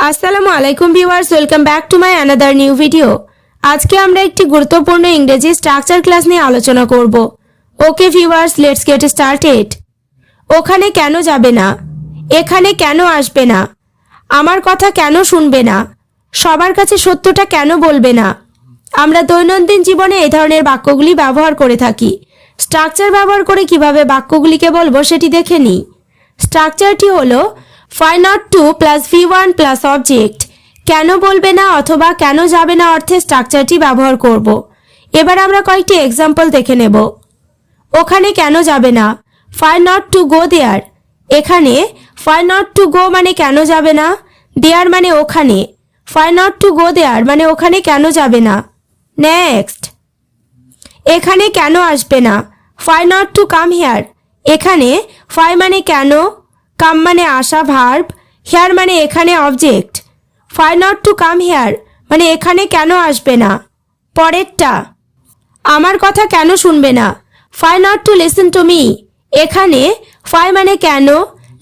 আসসালামু আলাইকুম viewers, welcome back to my another new video. আজকে আমরা একটি গুরুত্বপূর্ণ ইংরেজি স্ট্রাকচার ক্লাস নিয়ে আলোচনা করব। Okay viewers, let's get started. ওখানে কেন যাবে না? এখানে কেন আসবে না? আমার কথা কেন শুনবে না? সবার কাছে সত্যটা কেন বলবে না? আমরা দৈনন্দিন জীবনে এই ধরনের বাক্যগুলি ব্যবহার করে থাকি। স্ট্রাকচার ব্যবহার করে কিভাবে বাক্যগুলিকে বলবো সেটি দেখে নিই। স্ট্রাকচারটি হলো why not to plus V1 plus object. কেন বলবে না অথবা কেন যাবে না অর্থে স্ট্রাকচারটি ব্যবহার করব। এবার আমরা কয়েকটি এক্সাম্পল দেখে নেব। ওখানে কেন যাবে না? ফাই নট টু গো দেয়ার। এখানে ফাই নট টু গো মানে কেন যাবে না, দেয়ার মানে ওখানে। ফাই নট টু গো দেয়ার মানে ওখানে কেন যাবে না। নেক্সট, এখানে কেন আসবে না? Why not to come here. এখানে ফাই মানে কেন, কাম মানে আসা ভার্ব, হেয়ার মানে এখানে object. Why not to come here মানে এখানে কেন আসবে না। পরেরটা, আমার কথা কেন শুনবে না? Why not to listen to me. এখানে ফাই মানে কেন,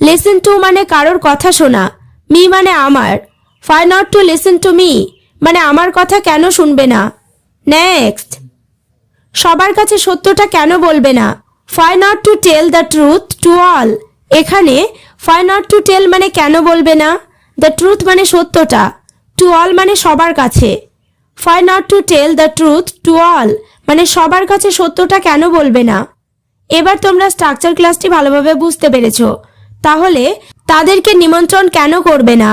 লিসেন টু মানে কারোর কথা শোনা, মি মানে আমার। Why not to listen to me মানে আমার কথা কেন শুনবে না। নেক্সট, সবার কাছে সত্যটা কেন বলবে না? Why not to tell the truth to all. এখানে ফাই নট টু টেল মানে কেন বলবে না, দ্য ট্রুথ মানে সত্যটা, টু অল মানে সবার কাছে। Why not to tell the truth to all মানে সবার কাছে সত্যটা কেন বলবে না। এবার তোমরা স্ট্রাকচার ক্লাসটি ভালোভাবে বুঝতে পেরেছো। তাহলে তাদেরকে নিমন্ত্রণ কেন করবে না,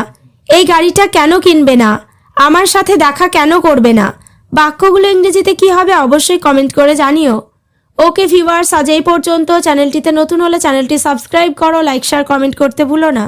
এই গাড়িটা কেন কিনবে না, আমার সাথে দেখা কেন করবে না, বাক্যগুলো ইংরেজিতে কি হবে অবশ্যই কমেন্ট করে জানিও। ওকে ভিউয়ার্স, আজ এই পর্যন্ত। চ্যানেলটিতে নতুন হলে চ্যানেলটি সাবস্ক্রাইব করো, লাইক শেয়ার কমেন্ট করতে ভুলো না।